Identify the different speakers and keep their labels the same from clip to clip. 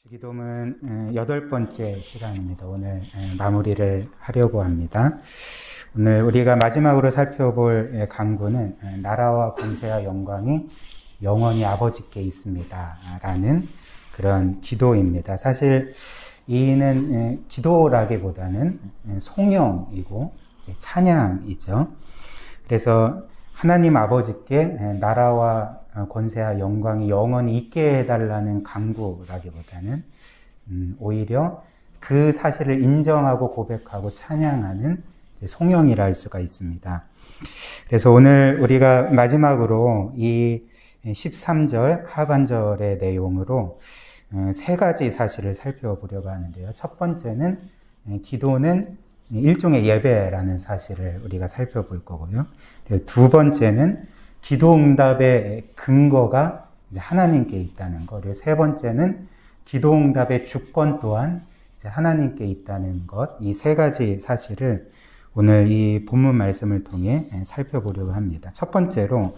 Speaker 1: 주기도문 8번째 시간입니다. 오늘 마무리를 하려고 합니다. 오늘 우리가 마지막으로 살펴볼 강구는 나라와 권세와 영광이 영원히 아버지께 있습니다 라는 그런 기도입니다. 사실 이는 기도라기보다는 송영이고 찬양이죠. 그래서 하나님 아버지께 나라와 권세와 영광이 영원히 있게 해달라는 간구라기보다는 오히려 그 사실을 인정하고 고백하고 찬양하는 송영이라 할 수가 있습니다. 그래서 오늘 우리가 마지막으로 이 13절 하반절의 내용으로 세 가지 사실을 살펴보려고 하는데요. 첫 번째는 기도는 일종의 예배라는 사실을 우리가 살펴볼 거고요. 두 번째는 기도 응답의 근거가 하나님께 있다는 것. 그리고 세 번째는 기도 응답의 주권 또한 하나님께 있다는 것. 이 세 가지 사실을 오늘 이 본문 말씀을 통해 살펴보려고 합니다. 첫 번째로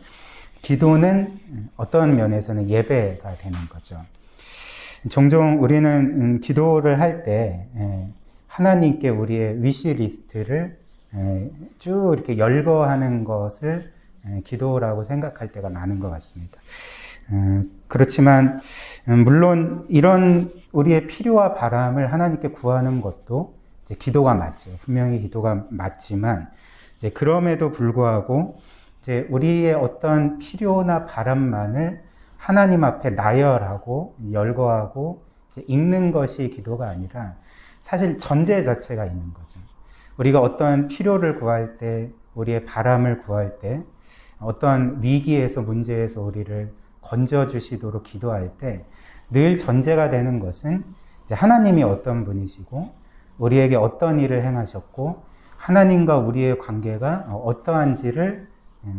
Speaker 1: 기도는 어떤 면에서는 예배가 되는 거죠. 종종 우리는 기도를 할 때 하나님께 우리의 위시리스트를 쭉 이렇게 열거하는 것을 기도라고 생각할 때가 많은 것 같습니다. 그렇지만 물론 이런 우리의 필요와 바람을 하나님께 구하는 것도 이제 기도가 맞죠. 분명히 기도가 맞지만 이제 그럼에도 불구하고 이제 우리의 어떤 필요나 바람만을 하나님 앞에 나열하고 열거하고 이제 읽는 것이 기도가 아니라 사실 전제 자체가 있는 거죠. 우리가 어떤 필요를 구할 때, 우리의 바람을 구할 때, 어떤 위기에서 문제에서 우리를 건져주시도록 기도할 때 늘 전제가 되는 것은 이제 하나님이 어떤 분이시고 우리에게 어떤 일을 행하셨고 하나님과 우리의 관계가 어떠한지를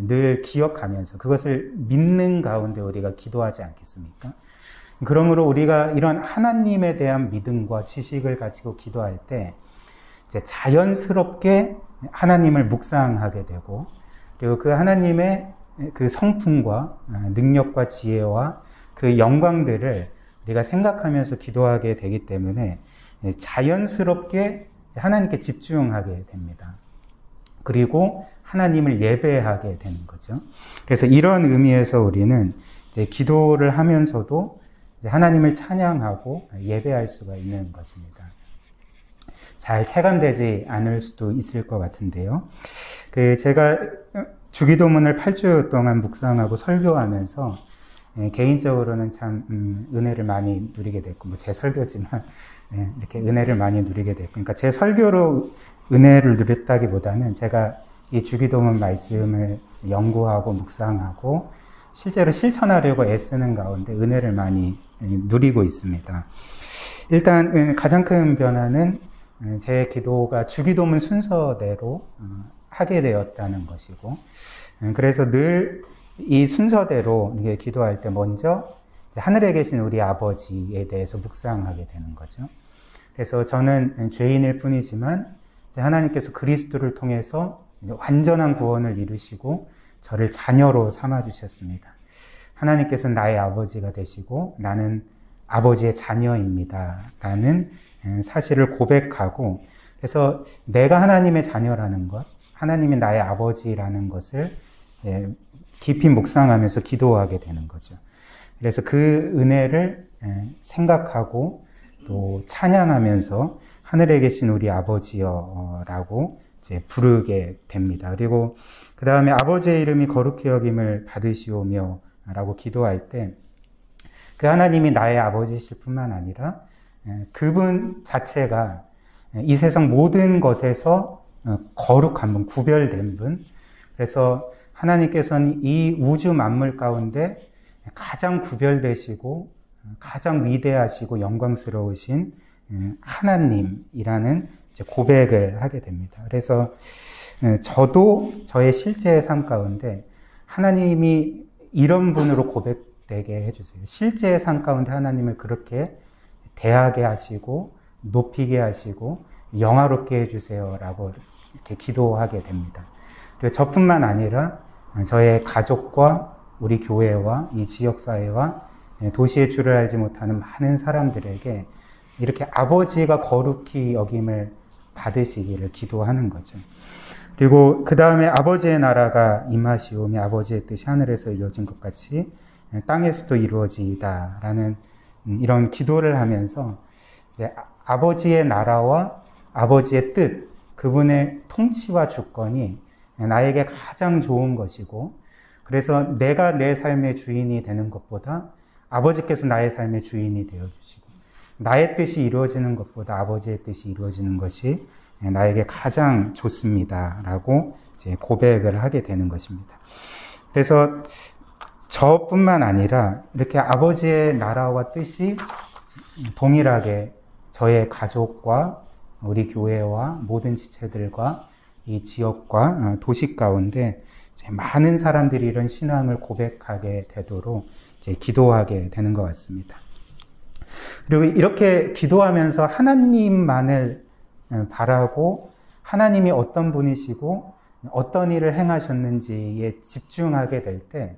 Speaker 1: 늘 기억하면서 그것을 믿는 가운데 우리가 기도하지 않겠습니까? 그러므로 우리가 이런 하나님에 대한 믿음과 지식을 가지고 기도할 때 이제 자연스럽게 하나님을 묵상하게 되고 그리고 그 하나님의 그 성품과 능력과 지혜와 그 영광들을 우리가 생각하면서 기도하게 되기 때문에 자연스럽게 하나님께 집중하게 됩니다. 그리고 하나님을 예배하게 되는 거죠. 그래서 이런 의미에서 우리는 이제 기도를 하면서도 이제 하나님을 찬양하고 예배할 수가 있는 것입니다. 잘 체감되지 않을 수도 있을 것 같은데요. 제가 주기도문을 8주 동안 묵상하고 설교하면서 개인적으로는 참 은혜를 많이 누리게 됐고, 뭐 제 설교지만 이렇게 은혜를 많이 누리게 됐고, 그러니까 제 설교로 은혜를 누렸다기보다는 제가 이 주기도문 말씀을 연구하고 묵상하고 실제로 실천하려고 애쓰는 가운데 은혜를 많이 누리고 있습니다. 일단 가장 큰 변화는 제 기도가 주기도문 순서대로 하게 되었다는 것이고, 그래서 늘 이 순서대로 이렇게 기도할 때 먼저 하늘에 계신 우리 아버지에 대해서 묵상하게 되는 거죠. 그래서 저는 죄인일 뿐이지만 하나님께서 그리스도를 통해서 완전한 구원을 이루시고 저를 자녀로 삼아주셨습니다. 하나님께서는 나의 아버지가 되시고 나는 아버지의 자녀입니다 라는 사실을 고백하고, 그래서 내가 하나님의 자녀라는 것, 하나님이 나의 아버지라는 것을 깊이 묵상하면서 기도하게 되는 거죠. 그래서 그 은혜를 생각하고 또 찬양하면서 하늘에 계신 우리 아버지여라고 이제 부르게 됩니다. 그리고 그 다음에 아버지의 이름이 거룩히 여김을 받으시오며 라고 기도할 때 그 하나님이 나의 아버지실 뿐만 아니라 그분 자체가 이 세상 모든 것에서 거룩한 분, 구별된 분, 그래서 하나님께서는 이 우주 만물 가운데 가장 구별되시고 가장 위대하시고 영광스러우신 하나님이라는 고백을 하게 됩니다. 그래서 저도 저의 실제의 삶 가운데 하나님이 이런 분으로 고백되게 해주세요. 실제의 삶 가운데 하나님을 그렇게 대하게 하시고 높이게 하시고 영화롭게 해주세요 라고 이렇게 기도하게 됩니다. 그리고 저뿐만 아니라 저의 가족과 우리 교회와 이 지역사회와 도시의 주를 알지 못하는 많은 사람들에게 이렇게 아버지가 거룩히 여김을 받으시기를 기도하는 거죠. 그리고 그 다음에 아버지의 나라가 임하시오며 아버지의 뜻이 하늘에서 이루어진 것 같이 땅에서도 이루어지이다라는 이런 기도를 하면서 이제 아버지의 나라와 아버지의 뜻, 그분의 통치와 주권이 나에게 가장 좋은 것이고, 그래서 내가 내 삶의 주인이 되는 것보다 아버지께서 나의 삶의 주인이 되어주시고, 나의 뜻이 이루어지는 것보다 아버지의 뜻이 이루어지는 것이 나에게 가장 좋습니다라고 이제 고백을 하게 되는 것입니다. 그래서 저뿐만 아니라 이렇게 아버지의 나라와 뜻이 동일하게 저의 가족과 우리 교회와 모든 지체들과 이 지역과 도시 가운데 많은 사람들이 이런 신앙을 고백하게 되도록 이제 기도하게 되는 것 같습니다. 그리고 이렇게 기도하면서 하나님만을 바라고 하나님이 어떤 분이시고 어떤 일을 행하셨는지에 집중하게 될 때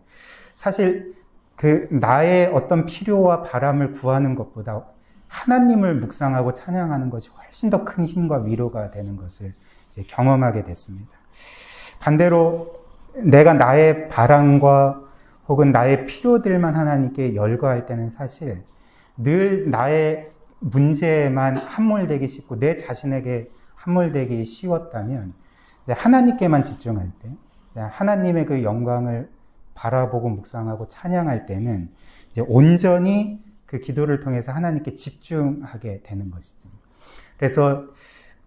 Speaker 1: 사실 그 나의 어떤 필요와 바람을 구하는 것보다 하나님을 묵상하고 찬양하는 것이 훨씬 더 큰 힘과 위로가 되는 것을 이제 경험하게 됐습니다. 반대로 내가 나의 바람과 혹은 나의 필요들만 하나님께 열거할 때는 사실 늘 나의 문제에만 함몰되기 쉽고 내 자신에게 함몰되기 쉬웠다면 이제 하나님께만 집중할 때, 이제 하나님의 그 영광을 바라보고 묵상하고 찬양할 때는 이제 온전히 그 기도를 통해서 하나님께 집중하게 되는 것이죠. 그래서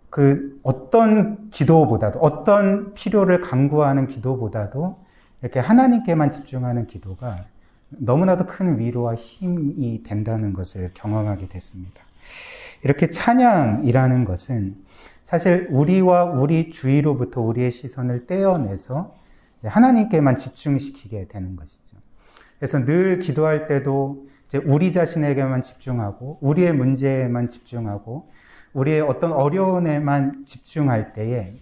Speaker 1: 그 어떤 기도보다도, 어떤 필요를 간구하는 기도보다도 이렇게 하나님께만 집중하는 기도가 너무나도 큰 위로와 힘이 된다는 것을 경험하게 됐습니다. 이렇게 찬양이라는 것은 사실 우리와 우리 주위로부터 우리의 시선을 떼어내서 하나님께만 집중시키게 되는 것이죠. 그래서 늘 기도할 때도 이제 우리 자신에게만 집중하고 우리의 문제에만 집중하고 우리의 어떤 어려움에만 집중할 때에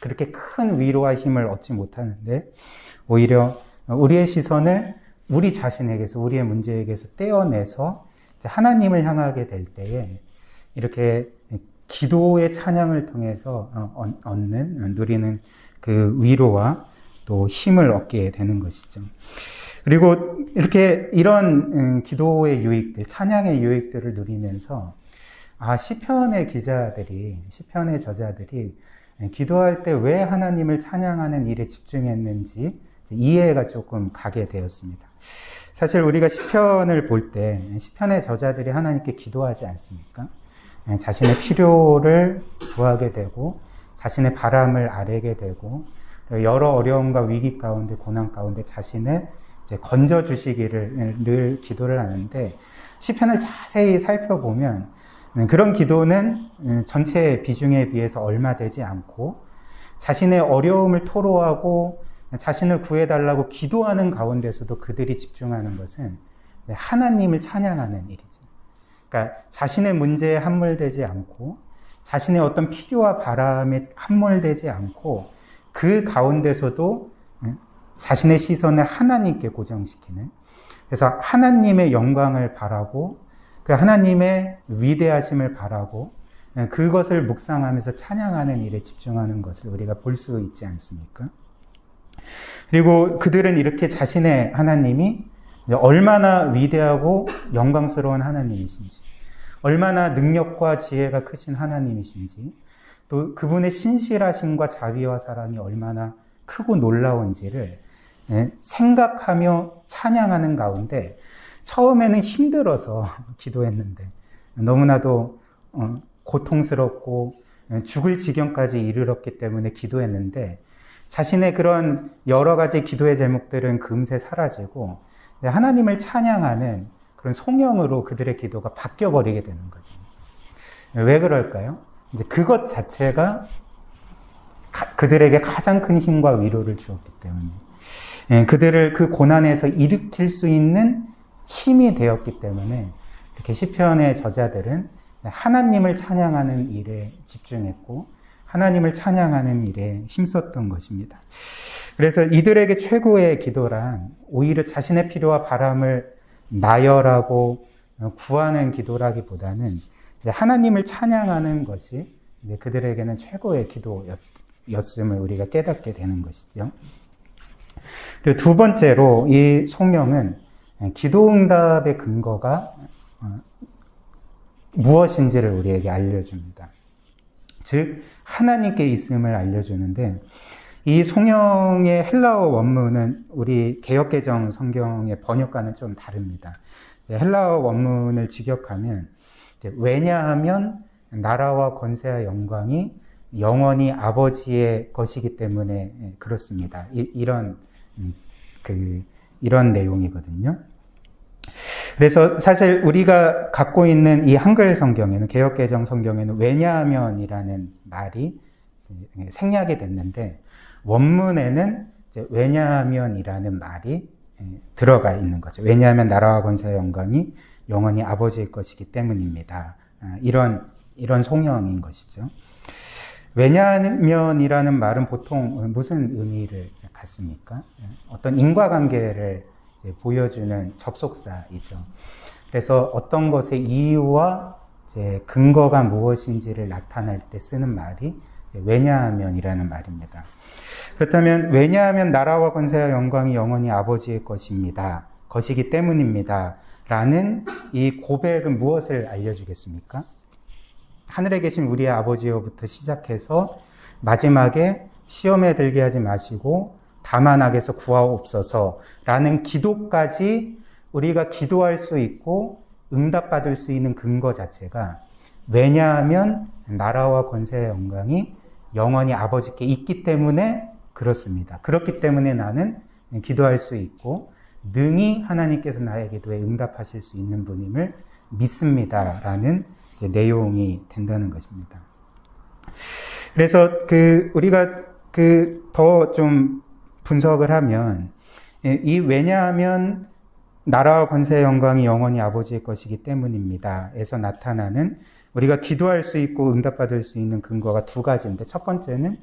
Speaker 1: 그렇게 큰 위로와 힘을 얻지 못하는데 오히려 우리의 시선을 우리 자신에게서 우리의 문제에게서 떼어내서 하나님을 향하게 될 때에 이렇게 기도의 찬양을 통해서 누리는 그 위로와 또 힘을 얻게 되는 것이죠. 그리고 이렇게 이런 기도의 유익들, 찬양의 유익들을 누리면서 시편의 기자들이, 시편의 저자들이 기도할 때 왜 하나님을 찬양하는 일에 집중했는지 이해가 조금 가게 되었습니다. 사실 우리가 시편을 볼 때 시편의 저자들이 하나님께 기도하지 않습니까? 자신의 필요를 구하게 되고 자신의 바람을 아뢰게 되고 여러 어려움과 위기 가운데 고난 가운데 자신을 이제 건져 주시기를 늘 기도를 하는데 시편을 자세히 살펴보면 그런 기도는 전체 비중에 비해서 얼마 되지 않고 자신의 어려움을 토로하고 자신을 구해달라고 기도하는 가운데서도 그들이 집중하는 것은 하나님을 찬양하는 일이죠. 그러니까 자신의 문제에 함몰되지 않고 자신의 어떤 필요와 바람에 함몰되지 않고 그 가운데서도 자신의 시선을 하나님께 고정시키는, 그래서 하나님의 영광을 바라고 그 하나님의 위대하심을 바라고 그것을 묵상하면서 찬양하는 일에 집중하는 것을 우리가 볼 수 있지 않습니까? 그리고 그들은 이렇게 자신의 하나님이 얼마나 위대하고 영광스러운 하나님이신지, 얼마나 능력과 지혜가 크신 하나님이신지, 또 그분의 신실하심과 자비와 사랑이 얼마나 크고 놀라운지를 생각하며 찬양하는 가운데 처음에는 힘들어서 기도했는데 너무나도 고통스럽고 죽을 지경까지 이르렀기 때문에 기도했는데 자신의 그런 여러 가지 기도의 제목들은 금세 사라지고 하나님을 찬양하는 그런 송영으로 그들의 기도가 바뀌어버리게 되는 거죠. 왜 그럴까요? 이제 그것 자체가 그들에게 가장 큰 힘과 위로를 주었기 때문에, 그들을 그 고난에서 일으킬 수 있는 힘이 되었기 때문에 이렇게 시편의 저자들은 하나님을 찬양하는 일에 집중했고 하나님을 찬양하는 일에 힘썼던 것입니다. 그래서 이들에게 최고의 기도란 오히려 자신의 필요와 바람을 나열하고 구하는 기도라기보다는 이제 하나님을 찬양하는 것이 이제 그들에게는 최고의 기도였음을 우리가 깨닫게 되는 것이죠. 그리고 두 번째로 이 송영은 기도응답의 근거가 무엇인지를 우리에게 알려줍니다. 즉 하나님께 있음을 알려주는데, 이 송영의 헬라어 원문은 우리 개역개정 성경의 번역과는 좀 다릅니다. 헬라어 원문을 직역하면 왜냐하면 나라와 권세와 영광이 영원히 아버지의 것이기 때문에 그렇습니다. 이런 내용이거든요. 그래서 사실 우리가 갖고 있는 이 한글 성경에는, 개역개정 성경에는 왜냐하면이라는 말이 생략이 됐는데, 원문에는 이제 왜냐하면이라는 말이 들어가 있는 거죠. 왜냐하면 나라와 권세와 영광이 영원히 아버지의 것이기 때문입니다. 이런 송영인 것이죠. 왜냐하면이라는 말은 보통 무슨 의미를 갖습니까? 어떤 인과관계를 이제 보여주는 접속사이죠. 그래서 어떤 것의 이유와 이제 근거가 무엇인지를 나타낼 때 쓰는 말이 왜냐하면이라는 말입니다. 그렇다면 왜냐하면 나라와 권세와 영광이 영원히 아버지의 것입니다. 것이기 때문입니다. 라는 이 고백은 무엇을 알려주겠습니까? 하늘에 계신 우리의 아버지여부터 시작해서 마지막에 시험에 들게 하지 마시고 다만 악에서 구하옵소서 라는 기도까지 우리가 기도할 수 있고 응답받을 수 있는 근거 자체가 왜냐하면 나라와 권세와 영광이 영원히 아버지께 있기 때문에 그렇습니다. 그렇기 때문에 나는 기도할 수 있고 능히 하나님께서 나의 기도에 응답하실 수 있는 분임을 믿습니다. 라는 이제 내용이 된다는 것입니다. 그래서 우리가 더 좀 분석을 하면, 이 왜냐하면 나라와 권세의 영광이 영원히 아버지의 것이기 때문입니다. 에서 나타나는 우리가 기도할 수 있고 응답받을 수 있는 근거가 두 가지인데, 첫 번째는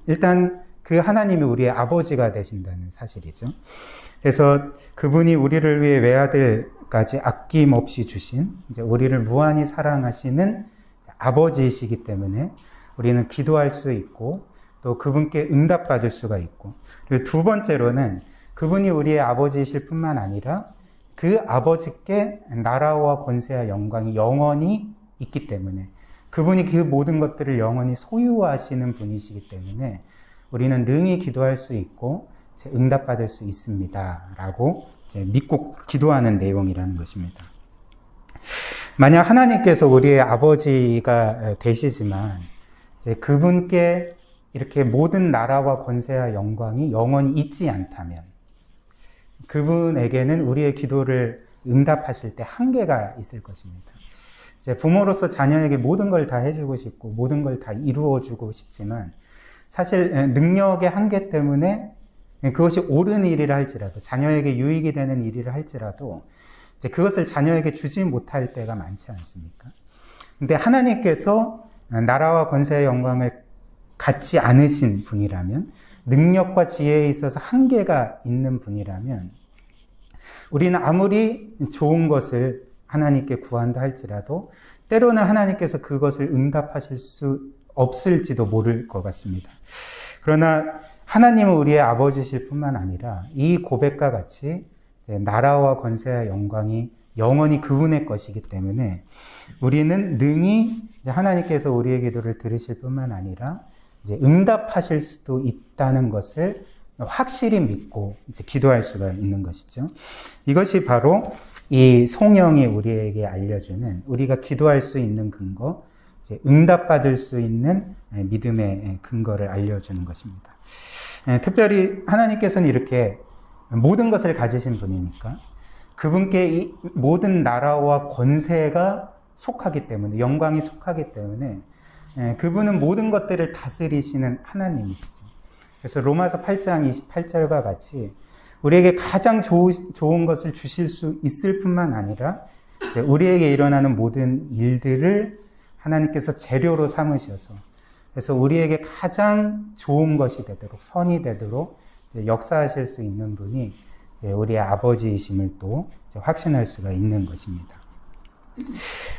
Speaker 1: 일단 그 하나님이 우리의 아버지가 되신다는 사실이죠. 그래서 그분이 우리를 위해 외아들까지 아낌없이 주신, 이제 우리를 무한히 사랑하시는 아버지이시기 때문에 우리는 기도할 수 있고 또 그분께 응답받을 수가 있고, 그리고 두 번째로는 그분이 우리의 아버지이실 뿐만 아니라 그 아버지께 나라와 권세와 영광이 영원히 있기 때문에, 그분이 그 모든 것들을 영원히 소유하시는 분이시기 때문에 우리는 능히 기도할 수 있고 응답받을 수 있습니다. 라고 이제 믿고 기도하는 내용이라는 것입니다. 만약 하나님께서 우리의 아버지가 되시지만 이제 그분께 이렇게 모든 나라와 권세와 영광이 영원히 있지 않다면 그분에게는 우리의 기도를 응답하실 때 한계가 있을 것입니다. 이제 부모로서 자녀에게 모든 걸 다 해주고 싶고 모든 걸 다 이루어주고 싶지만 사실 능력의 한계 때문에 그것이 옳은 일이라 할지라도, 자녀에게 유익이 되는 일이라 할지라도 이제 그것을 자녀에게 주지 못할 때가 많지 않습니까? 근데 하나님께서 나라와 권세의 영광을 갖지 않으신 분이라면, 능력과 지혜에 있어서 한계가 있는 분이라면 우리는 아무리 좋은 것을 하나님께 구한다 할지라도 때로는 하나님께서 그것을 응답하실 수 없을지도 모를 것 같습니다. 그러나 하나님은 우리의 아버지실 뿐만 아니라 이 고백과 같이 이제 나라와 권세와 영광이 영원히 그분의 것이기 때문에 우리는 능히 이제 하나님께서 우리의 기도를 들으실 뿐만 아니라 이제 응답하실 수도 있다는 것을 확실히 믿고 이제 기도할 수가 있는 것이죠. 이것이 바로 이 송영이 우리에게 알려주는, 우리가 기도할 수 있는 근거, 이제 응답받을 수 있는 믿음의 근거를 알려주는 것입니다. 특별히 하나님께서는 이렇게 모든 것을 가지신 분이니까 그분께 이 모든 나라와 권세가 속하기 때문에, 영광이 속하기 때문에 그분은 모든 것들을 다스리시는 하나님이시죠. 그래서 로마서 8장 28절과 같이 우리에게 가장 좋은 것을 주실 수 있을 뿐만 아니라 우리에게 일어나는 모든 일들을 하나님께서 재료로 삼으셔서, 그래서 우리에게 가장 좋은 것이 되도록, 선이 되도록 역사하실 수 있는 분이 우리의 아버지이심을 또 확신할 수가 있는 것입니다.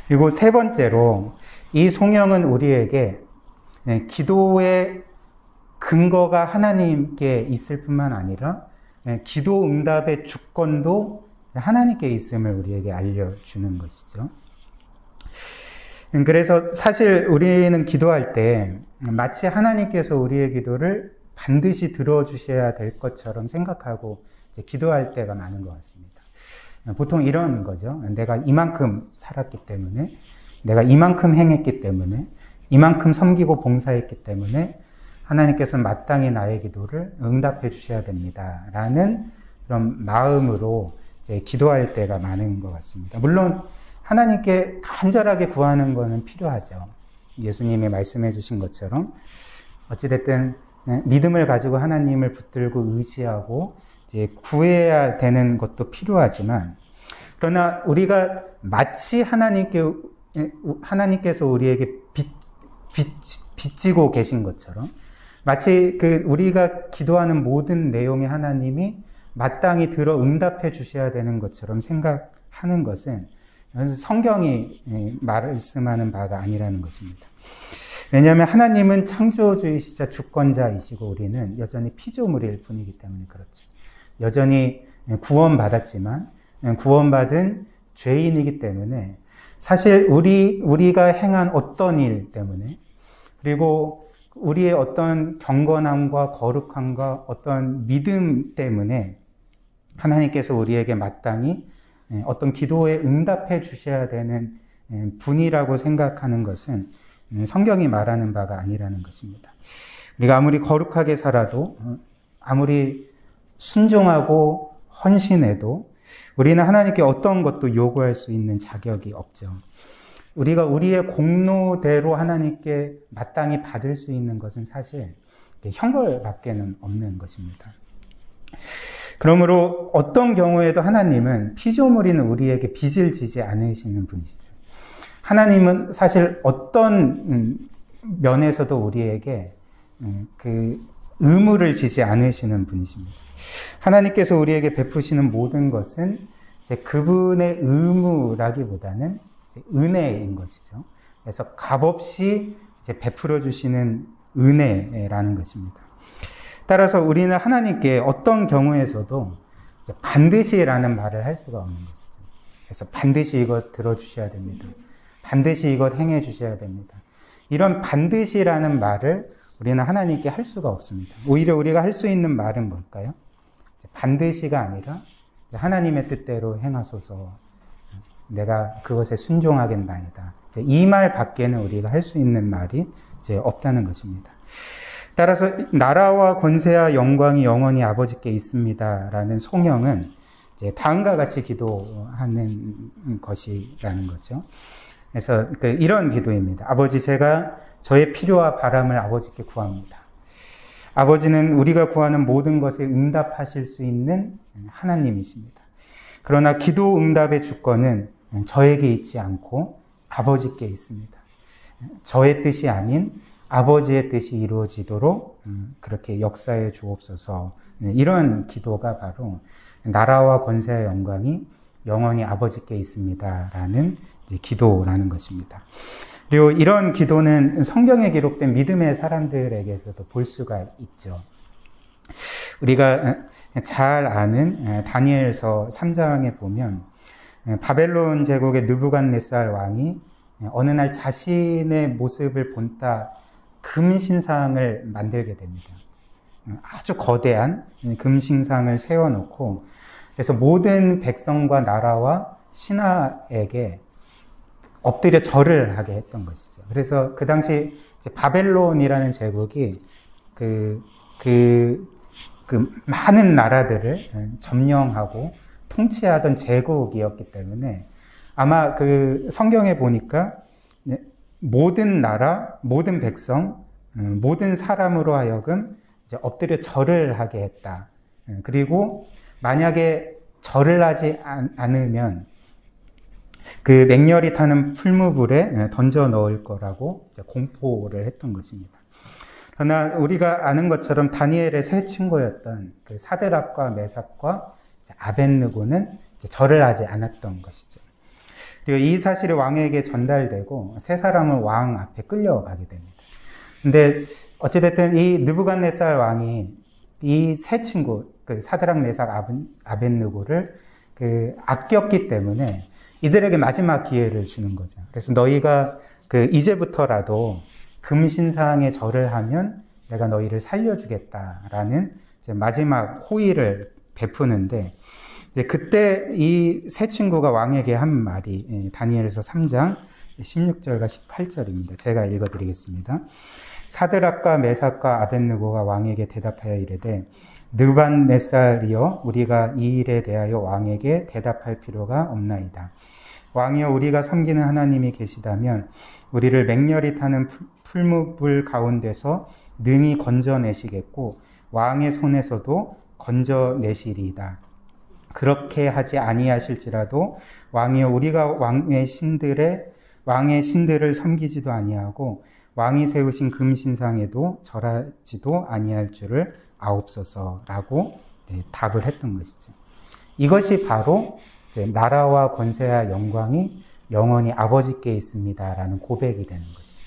Speaker 1: 그리고 세 번째로 이 송영은 우리에게 기도의 근거가 하나님께 있을 뿐만 아니라 기도 응답의 주권도 하나님께 있음을 우리에게 알려주는 것이죠. 그래서 사실 우리는 기도할 때 마치 하나님께서 우리의 기도를 반드시 들어주셔야 될 것처럼 생각하고 이제 기도할 때가 많은 것 같습니다. 보통 이런 거죠. 내가 이만큼 살았기 때문에, 내가 이만큼 행했기 때문에, 이만큼 섬기고 봉사했기 때문에 하나님께서는 마땅히 나의 기도를 응답해 주셔야 됩니다. 라는 그런 마음으로 이제 기도할 때가 많은 것 같습니다. 물론 하나님께 간절하게 구하는 것은 필요하죠. 예수님이 말씀해 주신 것처럼 어찌됐든 믿음을 가지고 하나님을 붙들고 의지하고 이제 구해야 되는 것도 필요하지만, 그러나 우리가 마치 하나님께서 우리에게 빚지고 계신 것처럼, 마치 우리가 기도하는 모든 내용에 하나님이 마땅히 들어 응답해 주셔야 되는 것처럼 생각하는 것은 성경이 말씀하는 바가 아니라는 것입니다. 왜냐하면 하나님은 창조주이시자 주권자이시고 우리는 여전히 피조물일 뿐이기 때문에 그렇죠. 여전히 구원받았지만 구원받은 죄인이기 때문에 사실 우리가 행한 어떤 일 때문에, 그리고 우리의 어떤 경건함과 거룩함과 어떤 믿음 때문에 하나님께서 우리에게 마땅히 어떤 기도에 응답해 주셔야 되는 분이라고 생각하는 것은 성경이 말하는 바가 아니라는 것입니다. 우리가 아무리 거룩하게 살아도, 아무리 순종하고 헌신해도 우리는 하나님께 어떤 것도 요구할 수 있는 자격이 없죠. 우리가 우리의 공로대로 하나님께 마땅히 받을 수 있는 것은 사실 형벌밖에는 없는 것입니다. 그러므로 어떤 경우에도 하나님은 피조물인 우리에게 빚을 지지 않으시는 분이시죠. 하나님은 사실 어떤 면에서도 우리에게 그 의무를 지지 않으시는 분이십니다. 하나님께서 우리에게 베푸시는 모든 것은 이제 그분의 의무라기보다는 이제 은혜인 것이죠. 그래서 값없이 이제 베풀어 주시는 은혜라는 것입니다. 따라서 우리는 하나님께 어떤 경우에서도 이제 반드시라는 말을 할 수가 없는 것이죠. 그래서 반드시 이것 들어주셔야 됩니다. 반드시 이것 행해 주셔야 됩니다. 이런 반드시라는 말을 우리는 하나님께 할 수가 없습니다. 오히려 우리가 할 수 있는 말은 뭘까요? 반드시가 아니라 하나님의 뜻대로 행하소서, 내가 그것에 순종하겠나이다. 이 말 밖에는 우리가 할 수 있는 말이 이제 없다는 것입니다. 따라서 나라와 권세와 영광이 영원히 아버지께 있습니다. 라는 송영은 이제 다음과 같이 기도하는 것이라는 거죠. 그래서 이런 기도입니다. 아버지, 제가 저의 필요와 바람을 아버지께 구합니다. 아버지는 우리가 구하는 모든 것에 응답하실 수 있는 하나님이십니다. 그러나 기도 응답의 주권은 저에게 있지 않고 아버지께 있습니다. 저의 뜻이 아닌 아버지의 뜻이 이루어지도록 그렇게 역사해 주옵소서. 이런 기도가 바로 나라와 권세와 영광이 영원히 아버지께 있습니다. 라는 기도라는 것입니다. 그리고 이런 기도는 성경에 기록된 믿음의 사람들에게서도 볼 수가 있죠. 우리가 잘 아는 다니엘서 3장에 보면 바벨론 제국의 느부갓네살 왕이 어느 날 자신의 모습을 본따 금신상을 만들게 됩니다. 아주 거대한 금신상을 세워놓고, 그래서 모든 백성과 나라와 신하에게 엎드려 절을 하게 했던 것이죠. 그래서 그 당시 바벨론이라는 제국이 많은 나라들을 점령하고 통치하던 제국이었기 때문에 아마 성경에 보니까 모든 나라, 모든 백성, 모든 사람으로 하여금 이제 엎드려 절을 하게 했다. 그리고 만약에 절을 하지 않으면 그 맹렬히 타는 풀무불에 던져 넣을 거라고 이제 공포를 했던 것입니다. 그러나 우리가 아는 것처럼 다니엘의 세 친구였던 그 사드락과 메삭과 아벳느고는 절을 하지 않았던 것이죠. 그리고 이 사실이 왕에게 전달되고 세 사람은 왕 앞에 끌려가게 됩니다. 근데 어찌됐든 이 느부갓네살 왕이 이 세 친구, 그 사드락, 메삭, 아벳느고를 아꼈기 때문에 이들에게 마지막 기회를 주는 거죠. 그래서 너희가 이제부터라도 금신상에 절을 하면 내가 너희를 살려주겠다라는 마지막 호의를 베푸는데, 그때 이 세 친구가 왕에게 한 말이 다니엘서 3장 16절과 18절입니다. 제가 읽어드리겠습니다. 사드락과 메삭과 아벳느고가 왕에게 대답하여 이르되 느부갓네살이여 우리가 이 일에 대하여 왕에게 대답할 필요가 없나이다. 왕이여 우리가 섬기는 하나님이 계시다면 우리를 맹렬히 타는 풀무불 가운데서 능히 건져내시겠고 왕의 손에서도 건져내시리이다. 그렇게 하지 아니하실지라도 왕이여 우리가 왕의 신들을 섬기지도 아니하고 왕이 세우신 금신상에도 절하지도 아니할 줄을 아옵소서라고 답을 했던 것이죠. 이것이 바로 나라와 권세와 영광이 영원히 아버지께 있습니다라는 고백이 되는 것이죠.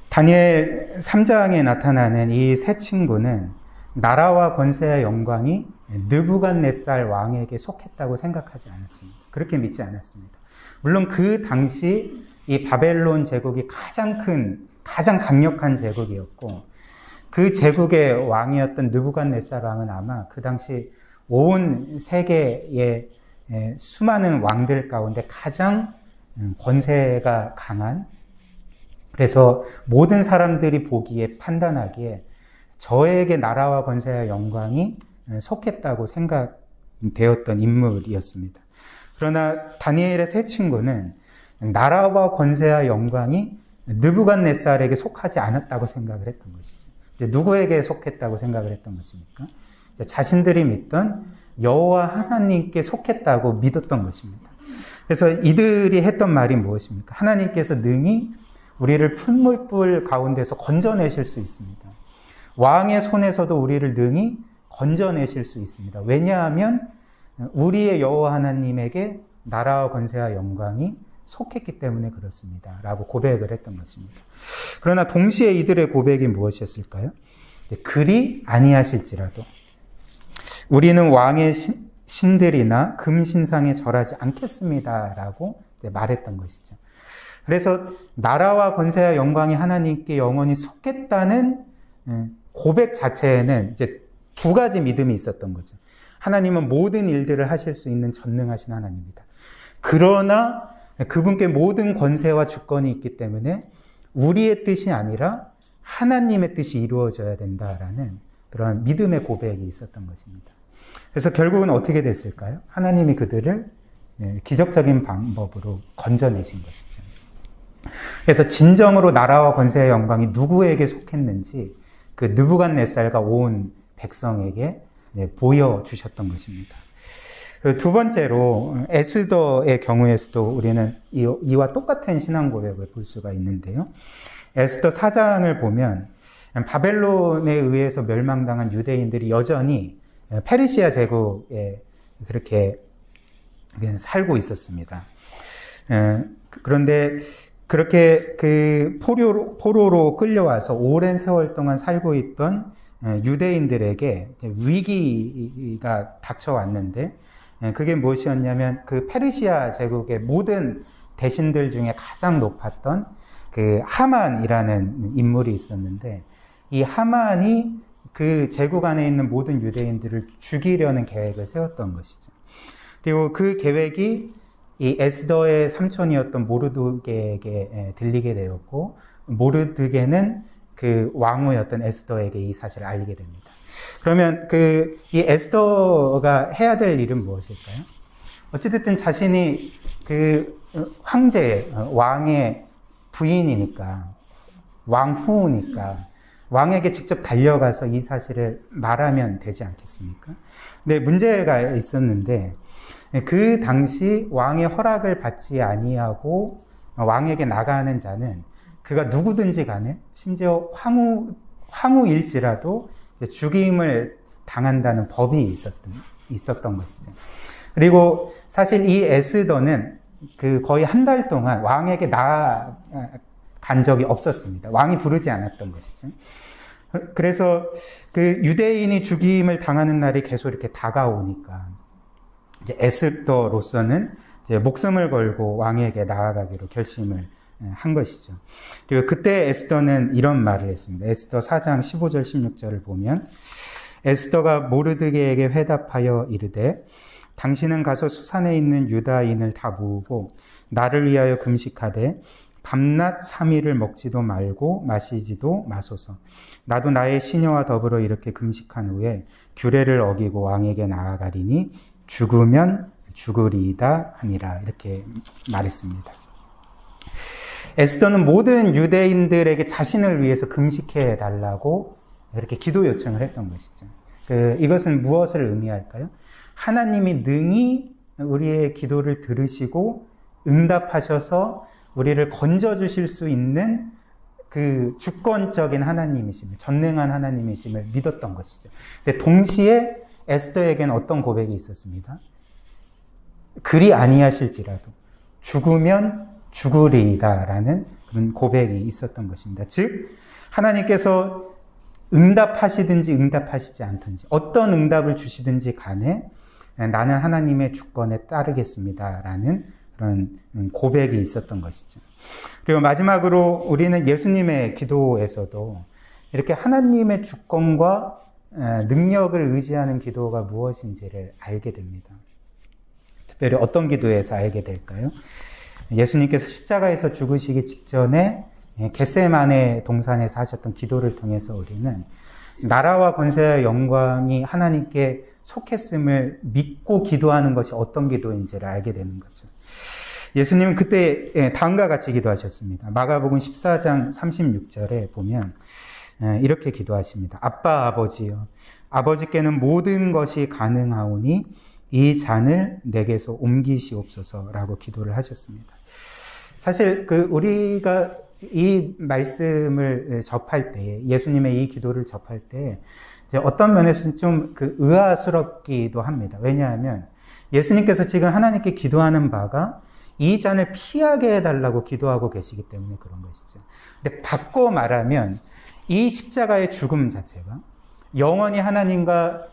Speaker 1: 다니엘 3장에 나타나는 이 세 친구는 나라와 권세와 영광이 느부갓네살 왕에게 속했다고 생각하지 않았습니다. 그렇게 믿지 않았습니다. 물론 그 당시 이 바벨론 제국이 가장 강력한 제국이었고, 그 제국의 왕이었던 느부갓네살 왕은 아마 그 당시 온 세계의 수많은 왕들 가운데 가장 권세가 강한, 그래서 모든 사람들이 보기에 판단하기에 저에게 나라와 권세와 영광이 속했다고 생각되었던 인물이었습니다. 그러나 다니엘의 세 친구는 나라와 권세와 영광이 느부갓네살에게 속하지 않았다고 생각을 했던 것이죠. 이제 누구에게 속했다고 생각을 했던 것입니까? 자신들이 믿던 여호와 하나님께 속했다고 믿었던 것입니다. 그래서 이들이 했던 말이 무엇입니까? 하나님께서 능히 우리를 풀무불 가운데서 건져내실 수 있습니다. 왕의 손에서도 우리를 능히 건져내실 수 있습니다. 왜냐하면 우리의 여호와 하나님에게 나라와 권세와 영광이 속했기 때문에 그렇습니다. 라고 고백을 했던 것입니다. 그러나 동시에 이들의 고백이 무엇이었을까요? 그리 아니하실지라도 우리는 왕의 신들이나 금신상에 절하지 않겠습니다. 라고 말했던 것이죠. 그래서 나라와 권세와 영광이 하나님께 영원히 속했다는 고백 자체에는 이제 두 가지 믿음이 있었던 거죠. 하나님은 모든 일들을 하실 수 있는 전능하신 하나님입니다. 그러나 그분께 모든 권세와 주권이 있기 때문에 우리의 뜻이 아니라 하나님의 뜻이 이루어져야 된다라는 그런 믿음의 고백이 있었던 것입니다. 그래서 결국은 어떻게 됐을까요? 하나님이 그들을 기적적인 방법으로 건져내신 것이죠. 그래서 진정으로 나라와 권세의 영광이 누구에게 속했는지 그 느부갓네살과 온 백성에게 보여주셨던 것입니다. 두 번째로 에스더의 경우에서도 우리는 이와 똑같은 신앙 고백을 볼 수가 있는데요. 에스더 4장을 보면 바벨론에 의해서 멸망당한 유대인들이 여전히 페르시아 제국에 그렇게 살고 있었습니다. 그런데 그렇게 그 포로로 끌려와서 오랜 세월 동안 살고 있던 유대인들에게 위기가 닥쳐왔는데, 그게 무엇이었냐면 그 페르시아 제국의 모든 대신들 중에 가장 높았던 그 하만이라는 인물이 있었는데, 이 하만이 그 제국 안에 있는 모든 유대인들을 죽이려는 계획을 세웠던 것이죠. 그리고 그 계획이 이 에스더의 삼촌이었던 모르드게에게 들리게 되었고, 모르드게는 그 왕후였던 에스더에게 이 사실을 알리게 됩니다. 그러면 이 에스더가 해야 될 일은 무엇일까요? 어찌됐든 자신이 그 황제, 왕의 부인이니까, 왕후니까, 왕에게 직접 달려가서 이 사실을 말하면 되지 않겠습니까? 근데 문제가 있었는데, 그 당시 왕의 허락을 받지 아니하고 왕에게 나가는 자는 그가 누구든지 간에 심지어 황후일지라도 죽임을 당한다는 법이 있었던 있었던 것이죠. 그리고 사실 이 에스더는 거의 한 달 동안 왕에게 나아간 적이 없었습니다. 왕이 부르지 않았던 것이죠. 그래서 유대인이 죽임을 당하는 날이 계속 이렇게 다가오니까 이제 에스더로서는 이제 목숨을 걸고 왕에게 나아가기로 결심을 한 것이죠. 그리고 그때 에스더는 이런 말을 했습니다. 에스더 4장 15절 16절을 보면 에스더가 모르드게에게 회답하여 이르되 당신은 가서 수산에 있는 유다인을 다 모으고 나를 위하여 금식하되 밤낮 3일을 먹지도 말고 마시지도 마소서. 나도 나의 시녀와 더불어 이렇게 금식한 후에 규례를 어기고 왕에게 나아가리니 죽으면 죽으리이다 하니라. 이렇게 말했습니다. 에스더는 모든 유대인들에게 자신을 위해서 금식해 달라고 이렇게 기도 요청을 했던 것이죠. 이것은 무엇을 의미할까요? 하나님이 능히 우리의 기도를 들으시고 응답하셔서 우리를 건져주실 수 있는 주권적인 하나님이심을, 전능한 하나님이심을 믿었던 것이죠. 근데 동시에 에스더에게는 어떤 고백이 있었습니다. 그리 아니하실지라도 죽으면 죽으리이다라는 그런 고백이 있었던 것입니다. 즉 하나님께서 응답하시든지 응답하시지 않든지 어떤 응답을 주시든지 간에 나는 하나님의 주권에 따르겠습니다라는 그런 고백이 있었던 것이죠. 그리고 마지막으로 우리는 예수님의 기도에서도 이렇게 하나님의 주권과 능력을 의지하는 기도가 무엇인지를 알게 됩니다. 특별히 어떤 기도에서 알게 될까요? 예수님께서 십자가에서 죽으시기 직전에 겟세마네 동산에서 하셨던 기도를 통해서 우리는 나라와 권세와 영광이 하나님께 속했음을 믿고 기도하는 것이 어떤 기도인지를 알게 되는 거죠. 예수님은 그때 다음과 같이 기도하셨습니다. 마가복음 14장 36절에 보면 이렇게 기도하십니다. 아빠 아버지여, 아버지께는 모든 것이 가능하오니 이 잔을 내게서 옮기시옵소서라고 기도를 하셨습니다. 사실 우리가 이 말씀을 접할 때, 예수님의 이 기도를 접할 때 이제 어떤 면에서는 좀 의아스럽기도 합니다. 왜냐하면 예수님께서 지금 하나님께 기도하는 바가 이 잔을 피하게 해달라고 기도하고 계시기 때문에 그런 것이죠. 근데 바꿔 말하면 이 십자가의 죽음 자체가 영원히 하나님과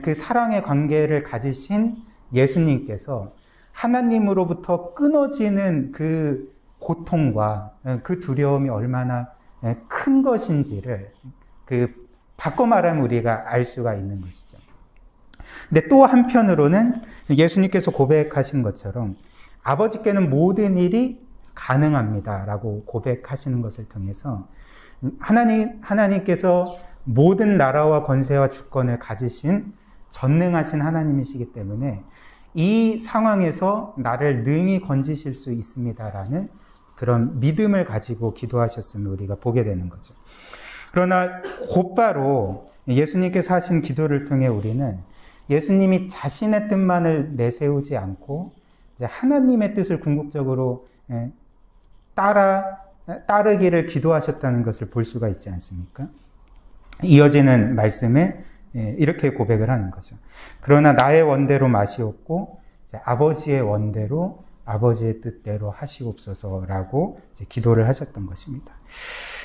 Speaker 1: 그 사랑의 관계를 가지신 예수님께서 하나님으로부터 끊어지는 그 고통과 그 두려움이 얼마나 큰 것인지를 바꿔 말하면 우리가 알 수가 있는 것이죠. 근데 또 한편으로는 예수님께서 고백하신 것처럼 아버지께는 모든 일이 가능합니다라고 고백하시는 것을 통해서 하나님께서 모든 나라와 권세와 주권을 가지신 전능하신 하나님이시기 때문에 이 상황에서 나를 능히 건지실 수 있습니다라는 그런 믿음을 가지고 기도하셨음을 우리가 보게 되는 거죠. 그러나 곧바로 예수님께서 하신 기도를 통해 우리는 예수님이 자신의 뜻만을 내세우지 않고 이제 하나님의 뜻을 궁극적으로 따르기를 기도하셨다는 것을 볼 수가 있지 않습니까? 이어지는 말씀에 이렇게 고백을 하는 거죠. 그러나 나의 원대로 마시옵고 아버지의 원대로 아버지의 뜻대로 하시옵소서라고 기도를 하셨던 것입니다.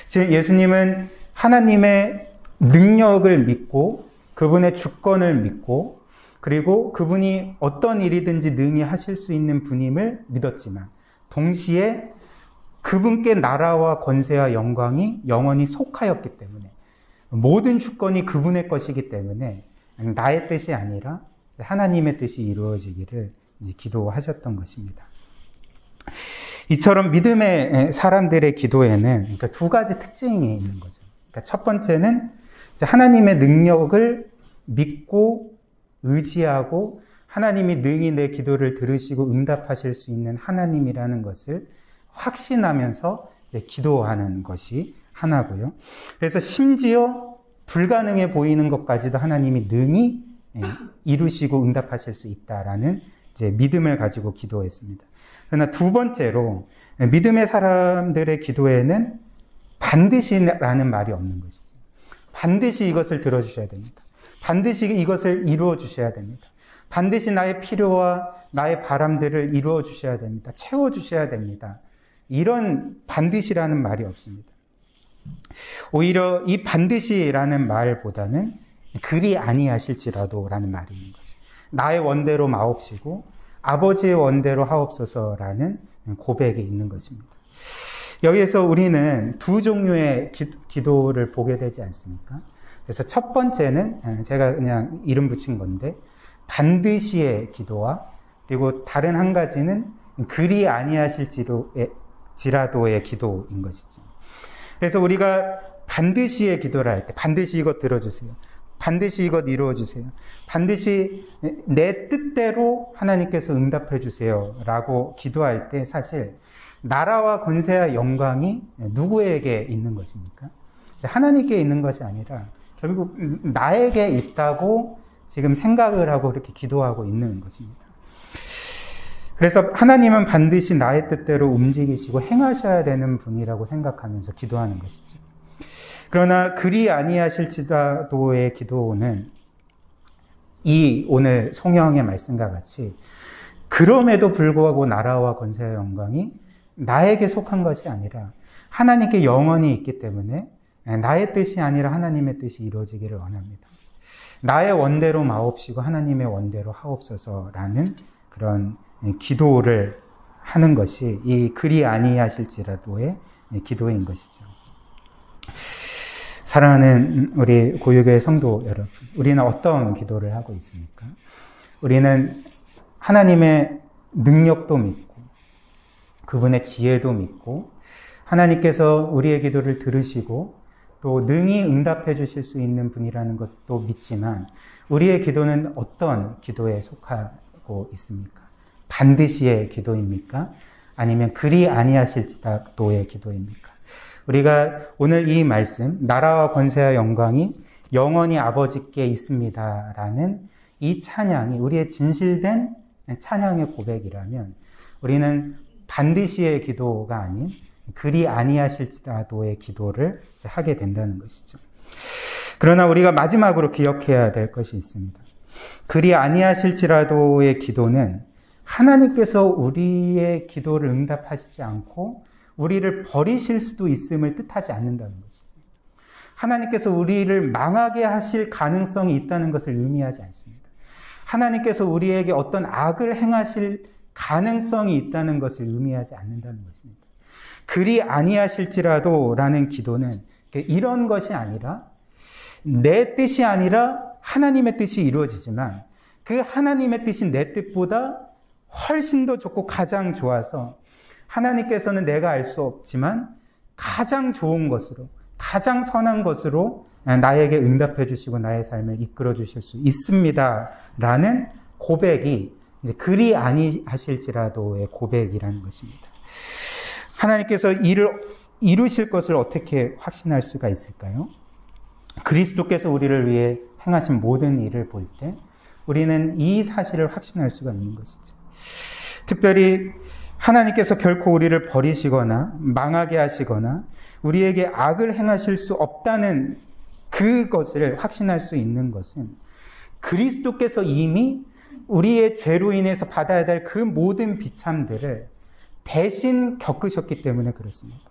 Speaker 1: 즉 예수님은 하나님의 능력을 믿고 그분의 주권을 믿고 그리고 그분이 어떤 일이든지 능히 하실 수 있는 분임을 믿었지만 동시에 그분께 나라와 권세와 영광이 영원히 속하였기 때문에 모든 주권이 그분의 것이기 때문에 나의 뜻이 아니라 하나님의 뜻이 이루어지기를 기도하셨던 것입니다. 이처럼 믿음의 사람들의 기도에는 두 가지 특징이 있는 거죠. 첫 번째는 하나님의 능력을 믿고 의지하고 하나님이 능히 내 기도를 들으시고 응답하실 수 있는 하나님이라는 것을 확신하면서 기도하는 것이 하나고요. 그래서 심지어 불가능해 보이는 것까지도 하나님이 능히 이루시고 응답하실 수 있다라는 믿음을 가지고 기도했습니다. 그러나 두 번째로 믿음의 사람들의 기도에는 반드시라는 말이 없는 것이죠. 반드시 이것을 들어주셔야 됩니다. 반드시 이것을 이루어 주셔야 됩니다. 반드시 나의 필요와 나의 바람들을 이루어 주셔야 됩니다. 채워 주셔야 됩니다. 이런 반드시라는 말이 없습니다. 오히려 이 반드시라는 말보다는 그리 아니하실지라도라는 말이 있는 거죠. 나의 원대로 마옵시고 아버지의 원대로 하옵소서라는 고백이 있는 것입니다. 여기에서 우리는 두 종류의 기도를 보게 되지 않습니까? 그래서 첫 번째는 제가 그냥 이름 붙인 건데 반드시의 기도와 그리고 다른 한 가지는 그리 아니하실지라도의 기도인 것이죠. 그래서 우리가 반드시의 기도를 할 때 반드시 이것 들어주세요. 반드시 이것 이루어주세요. 반드시 내 뜻대로 하나님께서 응답해 주세요 라고 기도할 때 사실 나라와 권세와 영광이 누구에게 있는 것입니까? 하나님께 있는 것이 아니라 결국 나에게 있다고 지금 생각을 하고 이렇게 기도하고 있는 것입니다. 그래서 하나님은 반드시 나의 뜻대로 움직이시고 행하셔야 되는 분이라고 생각하면서 기도하는 것이죠. 그러나 그리 아니하실지라도의 기도는 이 오늘 성령의 말씀과 같이 그럼에도 불구하고 나라와 권세와 영광이 나에게 속한 것이 아니라 하나님께 영원히 있기 때문에 나의 뜻이 아니라 하나님의 뜻이 이루어지기를 원합니다. 나의 원대로 마옵시고 하나님의 원대로 하옵소서라는 그런 기도를 하는 것이 이 그리 아니하실지라도의 기도인 것이죠. 사랑하는 우리 고유교회 성도 여러분, 우리는 어떤 기도를 하고 있습니까? 우리는 하나님의 능력도 믿고 그분의 지혜도 믿고 하나님께서 우리의 기도를 들으시고 또 능히 응답해 주실 수 있는 분이라는 것도 믿지만 우리의 기도는 어떤 기도에 속하고 있습니까? 반드시의 기도입니까? 아니면 그리 아니하실지라도의 기도입니까? 우리가 오늘 이 말씀 나라와 권세와 영광이 영원히 아버지께 있습니다라는 이 찬양이 우리의 진실된 찬양의 고백이라면 우리는 반드시의 기도가 아닌 그리 아니하실지라도의 기도를 하게 된다는 것이죠. 그러나 우리가 마지막으로 기억해야 될 것이 있습니다. 그리 아니하실지라도의 기도는 하나님께서 우리의 기도를 응답하시지 않고 우리를 버리실 수도 있음을 뜻하지 않는다는 것이죠. 하나님께서 우리를 망하게 하실 가능성이 있다는 것을 의미하지 않습니다. 하나님께서 우리에게 어떤 악을 행하실 가능성이 있다는 것을 의미하지 않는다는 것입니다. 그리 아니하실지라도라는 기도는 이런 것이 아니라 내 뜻이 아니라 하나님의 뜻이 이루어지지만 그 하나님의 뜻이 내 뜻보다 훨씬 더 좋고 가장 좋아서 하나님께서는 내가 알 수 없지만 가장 좋은 것으로 가장 선한 것으로 나에게 응답해 주시고 나의 삶을 이끌어 주실 수 있습니다 라는 고백이 이제 그리 아니하실지라도의 고백이라는 것입니다. 하나님께서 일을 이루실 것을 어떻게 확신할 수가 있을까요? 그리스도께서 우리를 위해 행하신 모든 일을 볼 때 우리는 이 사실을 확신할 수가 있는 것이죠. 특별히 하나님께서 결코 우리를 버리시거나 망하게 하시거나 우리에게 악을 행하실 수 없다는 그것을 확신할 수 있는 것은 그리스도께서 이미 우리의 죄로 인해서 받아야 될 그 모든 비참들을 대신 겪으셨기 때문에 그렇습니다.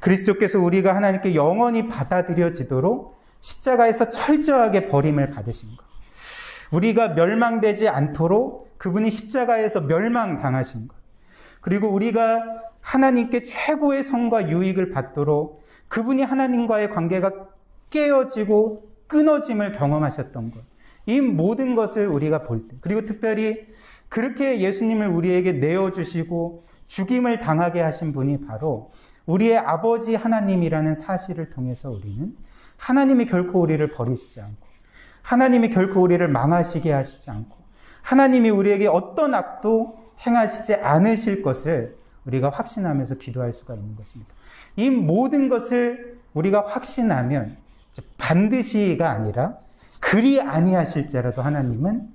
Speaker 1: 그리스도께서 우리가 하나님께 영원히 받아들여지도록 십자가에서 철저하게 버림을 받으신 것. 우리가 멸망되지 않도록 그분이 십자가에서 멸망당하신 것. 그리고 우리가 하나님께 최고의 성과 유익을 받도록 그분이 하나님과의 관계가 깨어지고 끊어짐을 경험하셨던 것. 이 모든 것을 우리가 볼 때, 그리고 특별히 그렇게 예수님을 우리에게 내어주시고 죽임을 당하게 하신 분이 바로 우리의 아버지 하나님이라는 사실을 통해서 우리는 하나님이 결코 우리를 버리시지 않고 하나님이 결코 우리를 망하시게 하시지 않고 하나님이 우리에게 어떤 악도 행하시지 않으실 것을 우리가 확신하면서 기도할 수가 있는 것입니다. 이 모든 것을 우리가 확신하면 반드시가 아니라 그리 아니하실지라도 하나님은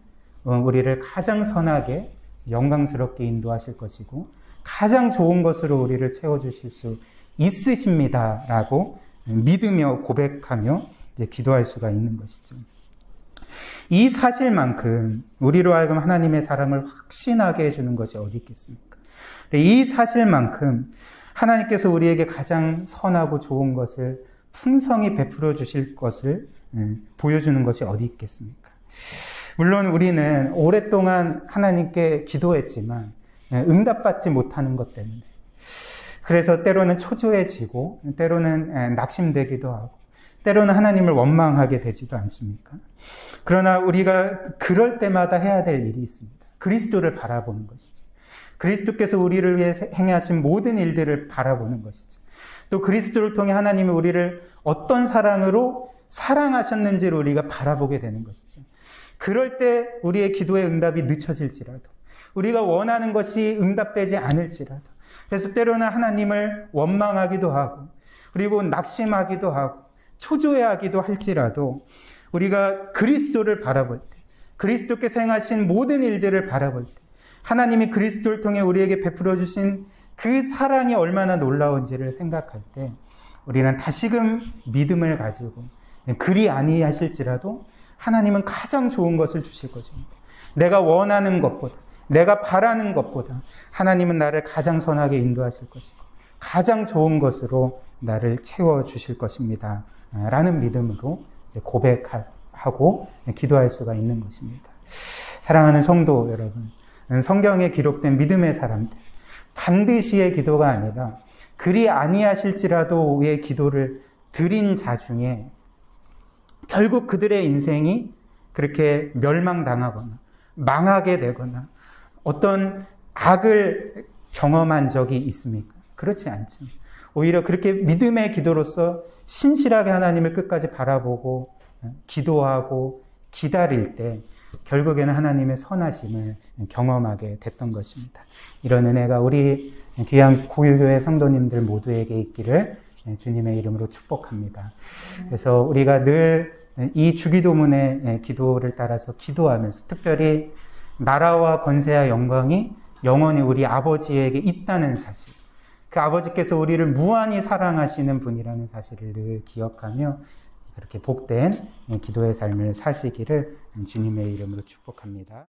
Speaker 1: 우리를 가장 선하게 영광스럽게 인도하실 것이고 가장 좋은 것으로 우리를 채워주실 수 있으십니다라고 믿으며 고백하며 이제 기도할 수가 있는 것이죠. 이 사실만큼 우리로 하여금 하나님의 사랑을 확신하게 해주는 것이 어디 있겠습니까? 이 사실만큼 하나님께서 우리에게 가장 선하고 좋은 것을 풍성히 베풀어 주실 것을 보여주는 것이 어디 있겠습니까? 물론 우리는 오랫동안 하나님께 기도했지만 응답받지 못하는 것 때문에, 그래서 때로는 초조해지고 때로는 낙심되기도 하고 때로는 하나님을 원망하게 되지도 않습니까? 그러나 우리가 그럴 때마다 해야 될 일이 있습니다. 그리스도를 바라보는 것이죠. 그리스도께서 우리를 위해 행하신 모든 일들을 바라보는 것이죠. 또 그리스도를 통해 하나님이 우리를 어떤 사랑으로 사랑하셨는지를 우리가 바라보게 되는 것이죠. 그럴 때 우리의 기도의 응답이 늦춰질지라도, 우리가 원하는 것이 응답되지 않을지라도, 그래서 때로는 하나님을 원망하기도 하고 그리고 낙심하기도 하고 초조해하기도 할지라도 우리가 그리스도를 바라볼 때, 그리스도께서 행하신 모든 일들을 바라볼 때, 하나님이 그리스도를 통해 우리에게 베풀어 주신 그 사랑이 얼마나 놀라운지를 생각할 때 우리는 다시금 믿음을 가지고, 그리 아니하실지라도 하나님은 가장 좋은 것을 주실 것입니다. 내가 원하는 것보다, 내가 바라는 것보다 하나님은 나를 가장 선하게 인도하실 것이고 가장 좋은 것으로 나를 채워주실 것입니다. 라는 믿음으로 고백하고 기도할 수가 있는 것입니다. 사랑하는 성도 여러분, 성경에 기록된 믿음의 사람들, 반드시의 기도가 아니라 그리 아니하실지라도의 기도를 드린 자 중에 결국 그들의 인생이 그렇게 멸망당하거나 망하게 되거나 어떤 악을 경험한 적이 있습니까? 그렇지 않죠. 오히려 그렇게 믿음의 기도로서 신실하게 하나님을 끝까지 바라보고 기도하고 기다릴 때 결국에는 하나님의 선하심을 경험하게 됐던 것입니다. 이런 은혜가 우리 귀한 고일교회 성도님들 모두에게 있기를 주님의 이름으로 축복합니다. 그래서 우리가 늘 이 주기도문의 기도를 따라서 기도하면서 특별히 나라와 권세와 영광이 영원히 우리 아버지에게 있다는 사실, 그 아버지께서 우리를 무한히 사랑하시는 분이라는 사실을 늘 기억하며 그렇게 복된 기도의 삶을 사시기를 주님의 이름으로 축복합니다.